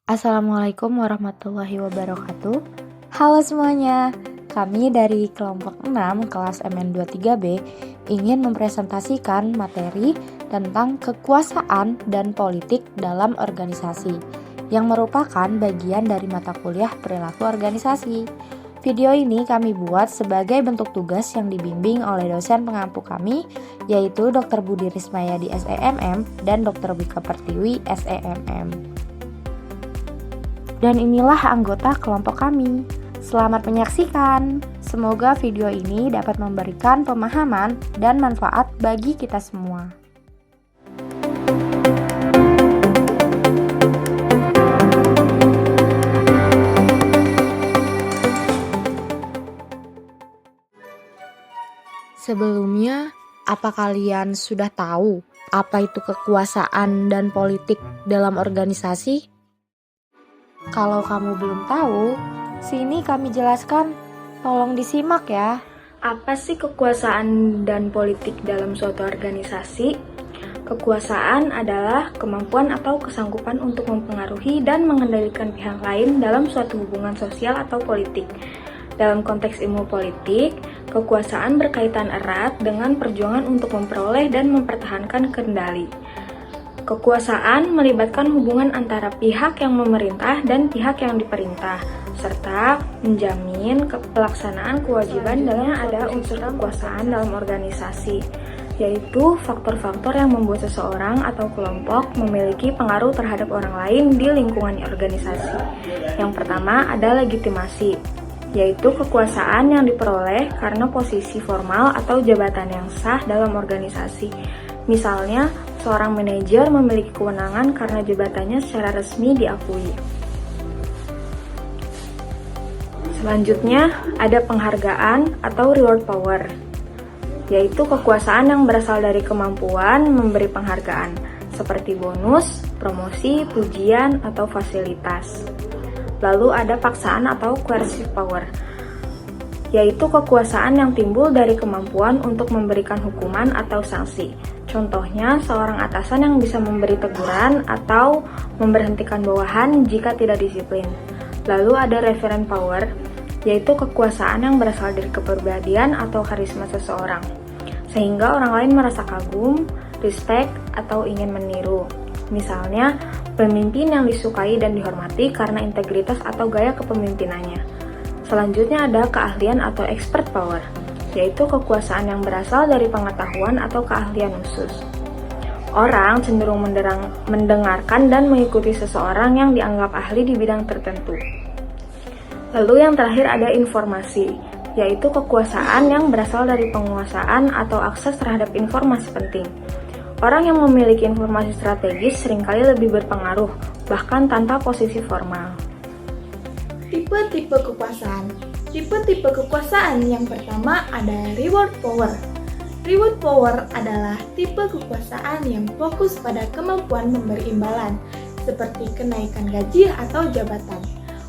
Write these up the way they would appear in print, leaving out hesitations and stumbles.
Assalamualaikum warahmatullahi wabarakatuh. Halo semuanya, kami dari kelompok 6 kelas MN23B ingin mempresentasikan materi tentang kekuasaan dan politik dalam organisasi yang merupakan bagian dari mata kuliah perilaku organisasi. Video ini kami buat sebagai bentuk tugas yang dibimbing oleh dosen pengampu kami, yaitu Dr. Budi Rismayadi SEMM dan Dr. Wika Pertiwi SEMM. Dan inilah anggota kelompok kami. Selamat menyaksikan. Semoga video ini dapat memberikan pemahaman dan manfaat bagi kita semua. Sebelumnya, apa kalian sudah tahu apa itu kekuasaan dan politik dalam organisasi? Kalau kamu belum tahu, sini kami jelaskan. Tolong disimak ya. Apa sih kekuasaan dan politik dalam suatu organisasi? Kekuasaan adalah kemampuan atau kesanggupan untuk mempengaruhi dan mengendalikan pihak lain dalam suatu hubungan sosial atau politik. Dalam konteks ilmu politik, kekuasaan berkaitan erat dengan perjuangan untuk memperoleh dan mempertahankan kendali. Kekuasaan melibatkan hubungan antara pihak yang memerintah dan pihak yang diperintah, serta menjamin pelaksanaan kewajiban dalam ada unsur kekuasaan dalam organisasi, yaitu faktor-faktor yang membuat seseorang atau kelompok memiliki pengaruh terhadap orang lain di lingkungan organisasi. Yang pertama ada legitimasi, yaitu kekuasaan yang diperoleh karena posisi formal atau jabatan yang sah dalam organisasi. Misalnya, seorang manajer memiliki kewenangan karena jabatannya secara resmi diakui. Selanjutnya, ada penghargaan atau reward power, yaitu kekuasaan yang berasal dari kemampuan memberi penghargaan, seperti bonus, promosi, pujian, atau fasilitas. Lalu ada paksaan atau coercive power, yaitu kekuasaan yang timbul dari kemampuan untuk memberikan hukuman atau sanksi. Contohnya, seorang atasan yang bisa memberi teguran atau memberhentikan bawahan jika tidak disiplin. Lalu ada referent power, yaitu kekuasaan yang berasal dari kepribadian atau karisma seseorang, sehingga orang lain merasa kagum, respect, atau ingin meniru. Misalnya, pemimpin yang disukai dan dihormati karena integritas atau gaya kepemimpinannya. Selanjutnya ada keahlian atau expert power, yaitu kekuasaan yang berasal dari pengetahuan atau keahlian khusus. Orang cenderung mendengarkan dan mengikuti seseorang yang dianggap ahli di bidang tertentu. Lalu yang terakhir ada informasi, yaitu kekuasaan yang berasal dari penguasaan atau akses terhadap informasi penting. Orang yang memiliki informasi strategis seringkali lebih berpengaruh, bahkan tanpa posisi formal. Tipe-tipe kekuasaan. Tipe-tipe kekuasaan yang pertama ada reward power. Reward power adalah tipe kekuasaan yang fokus pada kemampuan memberi imbalan, seperti kenaikan gaji atau jabatan,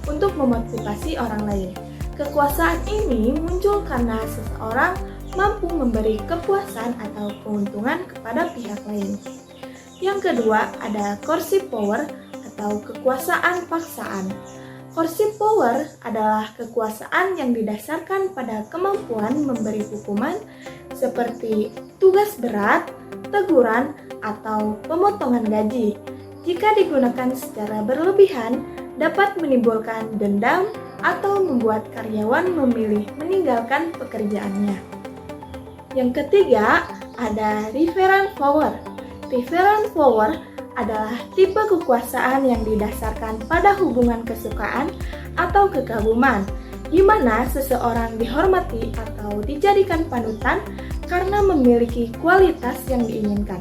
untuk memotivasi orang lain. Kekuasaan ini muncul karena seseorang mampu memberi kepuasan atau keuntungan kepada pihak lain. Yang kedua ada coercive power atau kekuasaan paksaan. Coercive power adalah kekuasaan yang didasarkan pada kemampuan memberi hukuman seperti tugas berat, teguran, atau pemotongan gaji. Jika digunakan secara berlebihan, dapat menimbulkan dendam atau membuat karyawan memilih meninggalkan pekerjaannya. Yang ketiga, ada referent power. Referent power adalah tipe kekuasaan yang didasarkan pada hubungan kesukaan atau kekaguman, di mana seseorang dihormati atau dijadikan panutan karena memiliki kualitas yang diinginkan.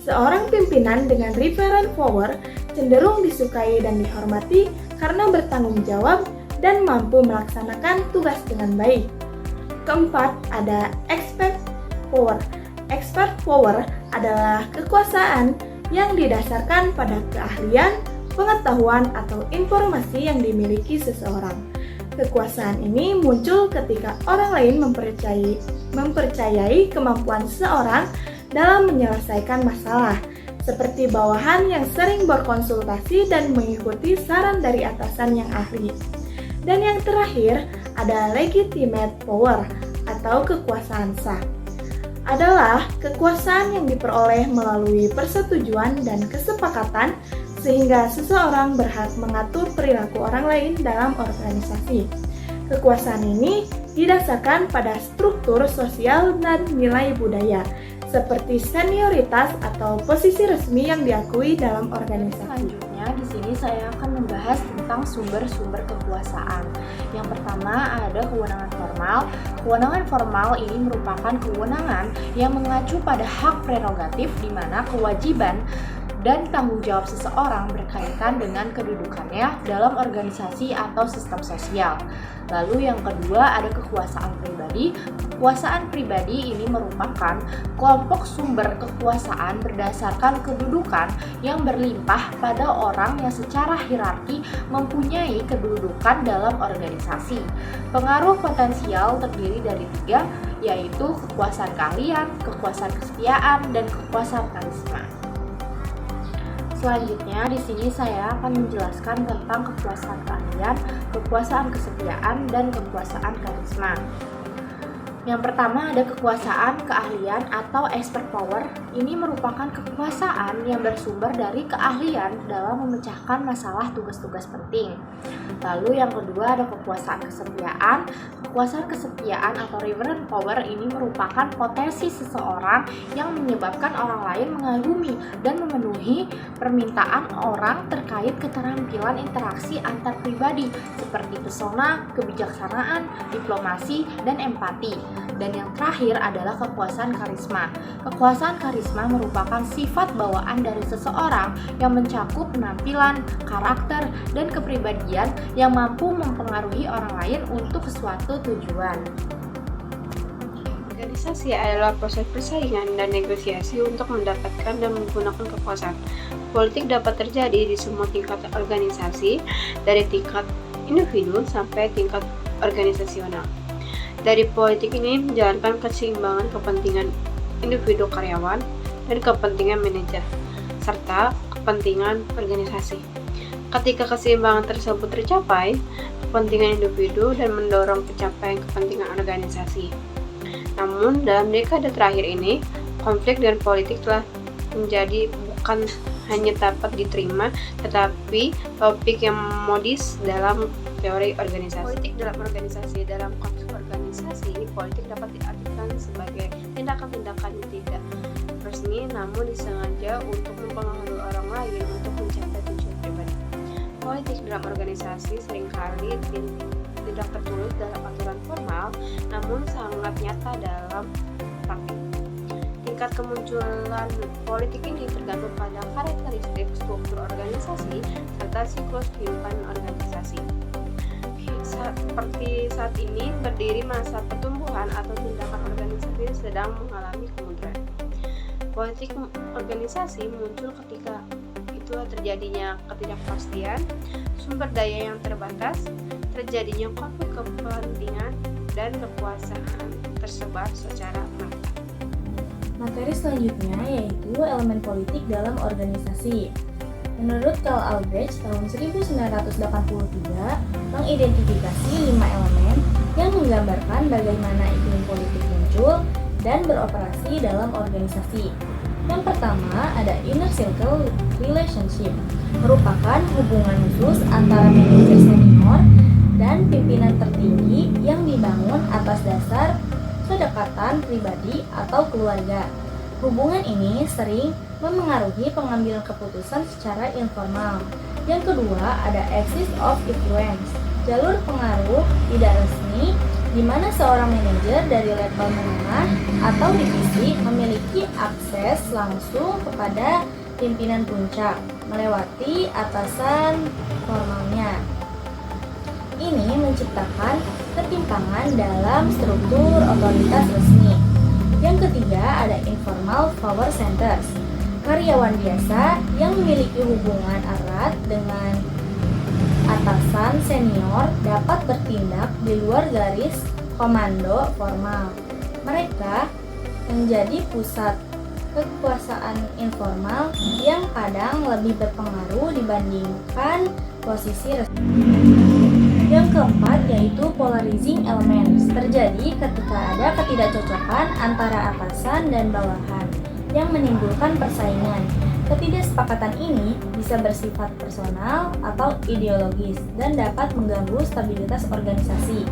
Seorang pimpinan dengan referent power cenderung disukai dan dihormati karena bertanggung jawab dan mampu melaksanakan tugas dengan baik. Keempat, ada expert power. Expert power adalah kekuasaan yang didasarkan pada keahlian, pengetahuan, atau informasi yang dimiliki seseorang. Kekuasaan ini muncul ketika orang lain mempercayai kemampuan seseorang dalam menyelesaikan masalah, seperti bawahan yang sering berkonsultasi dan mengikuti saran dari atasan yang ahli. Dan yang terakhir, ada legitimate power atau kekuasaan sah. Adalah kekuasaan yang diperoleh melalui persetujuan dan kesepakatan sehingga seseorang berhak mengatur perilaku orang lain dalam organisasi. Kekuasaan ini didasarkan pada struktur sosial dan nilai budaya, seperti senioritas atau posisi resmi yang diakui dalam organisasi. Selanjutnya, di sini saya akan membahas tentang sumber-sumber kekuasaan. Yang pertama ada kewenangan formal. Kewenangan formal ini merupakan kewenangan yang mengacu pada hak prerogatif di mana kewajiban dan tanggung jawab seseorang berkaitan dengan kedudukannya dalam organisasi atau sistem sosial. Lalu yang kedua ada kekuasaan pribadi. Kekuasaan pribadi ini merupakan kelompok sumber kekuasaan berdasarkan kedudukan yang berlimpah pada orang yang secara hierarki mempunyai kedudukan dalam organisasi. Pengaruh potensial terdiri dari 3, yaitu kekuasaan keahlian, kekuasaan kesetiaan, dan kekuasaan karisma. Selanjutnya, di sini saya akan menjelaskan tentang kekuasaan keahlian, kekuasaan kesetiaan, dan kekuasaan karisma. Yang pertama ada kekuasaan keahlian atau expert power. Ini merupakan kekuasaan yang bersumber dari keahlian dalam memecahkan masalah tugas-tugas penting. Lalu yang kedua ada kekuasaan kesetiaan. Kekuasaan kesetiaan atau reverent power ini merupakan potensi seseorang yang menyebabkan orang lain mengagumi dan memenuhi permintaan orang terkait keterampilan interaksi antar pribadi seperti pesona, kebijaksanaan, diplomasi, dan empati. Dan yang terakhir adalah kekuasaan karisma. Kekuasaan karisma merupakan sifat bawaan dari seseorang yang mencakup penampilan, karakter, dan kepribadian yang mampu mempengaruhi orang lain untuk suatu tujuan. Organisasi adalah proses persaingan dan negosiasi untuk mendapatkan dan menggunakan kekuasaan. Politik dapat terjadi di semua tingkat organisasi, dari tingkat individu sampai tingkat organisasional. Dari politik ini menjalankan keseimbangan kepentingan individu karyawan dan kepentingan manajer, serta kepentingan organisasi. Ketika keseimbangan tersebut tercapai, kepentingan individu dan mendorong pencapaian kepentingan organisasi. Namun, dalam dekade terakhir ini, konflik dan politik telah menjadi bukan hanya dapat diterima, tetapi topik yang modis dalam teori organisasi. Politik dalam organisasi. Dalam konteks organisasi, politik dapat diartikan sebagai tindakan-tindakan yang tidak resmi namun disengaja untuk mempengaruhi orang lain untuk mencapai tujuan pribadi. Politik dalam organisasi seringkali tidak tertulis dalam aturan formal, namun sangat nyata dalam praktik. Tingkat kemunculan politik ini tergantung pada karakteristik struktur organisasi serta siklus kehidupan organisasi. Seperti saat ini berdiri masa pertumbuhan atau tindakan organisasi sedang mengalami kemunduran. Politik organisasi muncul ketika itu terjadinya ketidakpastian, sumber daya yang terbatas, terjadinya konflik kepentingan, dan kekuasaan tersebar secara merata. Materi selanjutnya yaitu elemen politik dalam organisasi. Menurut Karl Albrecht tahun 1983 mengidentifikasi 5 elemen yang menggambarkan bagaimana iklim politik muncul dan beroperasi dalam organisasi. Yang pertama ada inner circle relationship, merupakan hubungan khusus antara manajer senior dan pimpinan tertinggi yang dibangun atas dasar kedekatan pribadi atau keluarga. Hubungan ini sering memengaruhi pengambilan keputusan secara informal. Yang kedua ada axis of influence, jalur pengaruh tidak resmi di mana seorang manajer dari level menengah atau divisi memiliki akses langsung kepada pimpinan puncak melewati atasan formalnya. Ini menciptakan ketimpangan dalam struktur otoritas resmi. Yang ketiga ada informal power centers, karyawan biasa yang memiliki hubungan erat dengan atasan senior dapat bertindak di luar garis komando formal. Mereka menjadi pusat kekuasaan informal yang kadang lebih berpengaruh dibandingkan posisi resmi. Yang keempat yaitu polarizing elements, terjadi ketika ada ketidakcocokan antara atasan dan bawahan yang menimbulkan persaingan. Ketidaksepakatan ini bisa bersifat personal atau ideologis dan dapat mengganggu stabilitas organisasi.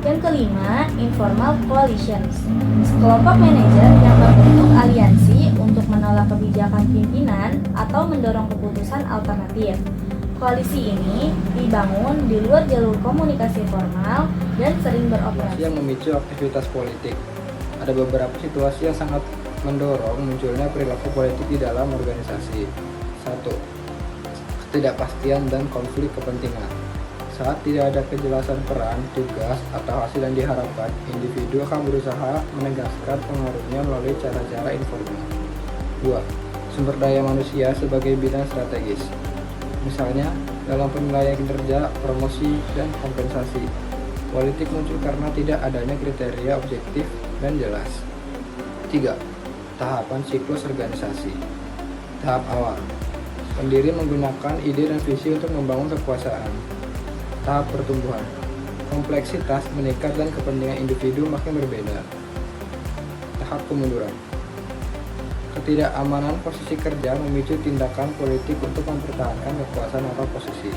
Yang kelima, informal coalitions, sekelompok manajer yang membentuk aliansi untuk menolak kebijakan pimpinan atau mendorong keputusan alternatif. Koalisi ini dibangun di luar jalur komunikasi formal dan sering beroperasi yang memicu aktivitas politik. Ada beberapa situasi yang sangat mendorong munculnya perilaku politik di dalam organisasi. 1. Ketidakpastian dan konflik kepentingan. Saat tidak ada kejelasan peran, tugas, atau hasil yang diharapkan, individu akan berusaha menegaskan pengaruhnya melalui cara-cara informal. 2. Sumber daya manusia sebagai bidang strategis. Misalnya, dalam penilaian kinerja, promosi, dan kompensasi. Politik muncul karena tidak adanya kriteria objektif dan jelas. 3. Tahapan siklus organisasi. Tahap awal. Pendiri menggunakan ide dan visi untuk membangun kekuasaan. Tahap pertumbuhan. Kompleksitas meningkat dan kepentingan individu makin berbeda. Tahap kemunduran. Ketidakamanan posisi kerja memicu tindakan politik untuk mempertahankan kekuasaan atau posisi.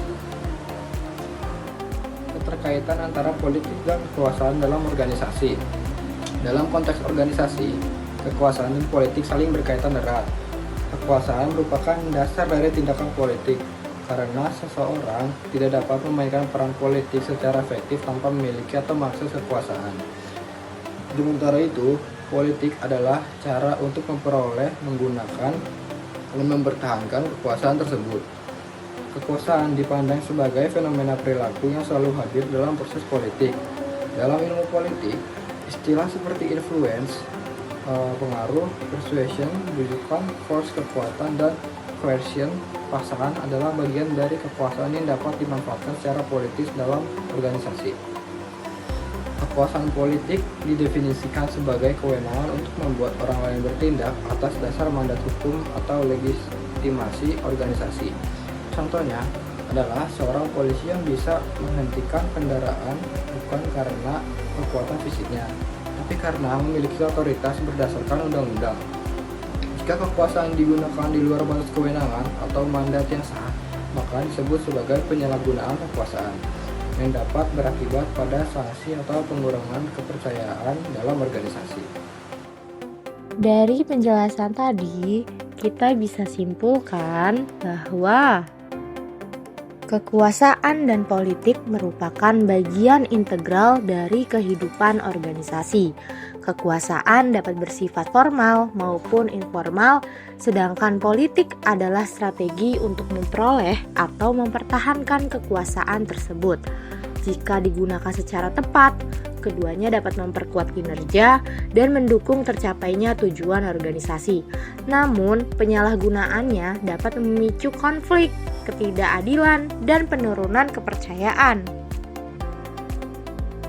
Keterkaitan antara politik dan kekuasaan dalam organisasi. Dalam konteks organisasi, kekuasaan dan politik saling berkaitan erat. Kekuasaan merupakan dasar dari tindakan politik, karena seseorang tidak dapat memainkan peran politik secara efektif tanpa memiliki atau mengakses kekuasaan. Sementara itu, politik adalah cara untuk memperoleh, menggunakan, dan mempertahankan kekuasaan tersebut. Kekuasaan dipandang sebagai fenomena perilaku yang selalu hadir dalam proses politik. Dalam ilmu politik, istilah seperti influence, pengaruh, persuasion, rujukan, force, kekuatan, dan coercion, paksaan adalah bagian dari kekuasaan yang dapat dimanfaatkan secara politis dalam organisasi. Kekuasaan politik didefinisikan sebagai kewenangan untuk membuat orang lain bertindak atas dasar mandat hukum atau legitimasi organisasi. Contohnya adalah seorang polisi yang bisa menghentikan kendaraan bukan karena kekuatan fisiknya, tapi karena memiliki otoritas berdasarkan undang-undang. Jika kekuasaan digunakan di luar batas kewenangan atau mandat yang sah, maka disebut sebagai penyalahgunaan kekuasaan yang dapat berakibat pada sanksi atau pengurangan kepercayaan dalam organisasi. Dari penjelasan tadi, kita bisa simpulkan bahwa kekuasaan dan politik merupakan bagian integral dari kehidupan organisasi. Kekuasaan dapat bersifat formal maupun informal, sedangkan politik adalah strategi untuk memperoleh atau mempertahankan kekuasaan tersebut. Jika digunakan secara tepat, keduanya dapat memperkuat kinerja dan mendukung tercapainya tujuan organisasi. Namun, penyalahgunaannya dapat memicu konflik, ketidakadilan, dan penurunan kepercayaan.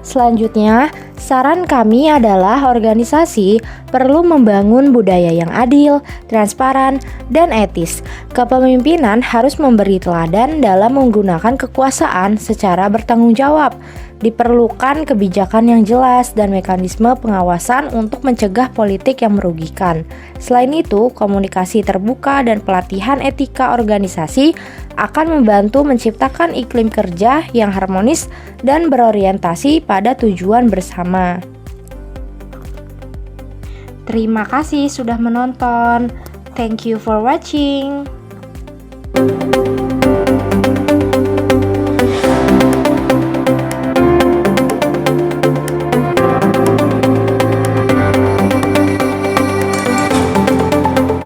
Selanjutnya, saran kami adalah organisasi perlu membangun budaya yang adil, transparan, dan etis. Kepemimpinan harus memberi teladan dalam menggunakan kekuasaan secara bertanggung jawab. Diperlukan kebijakan yang jelas dan mekanisme pengawasan untuk mencegah politik yang merugikan. Selain itu, komunikasi terbuka dan pelatihan etika organisasi akan membantu menciptakan iklim kerja yang harmonis dan berorientasi pada tujuan bersama. Terima kasih sudah menonton. Thank you for watching.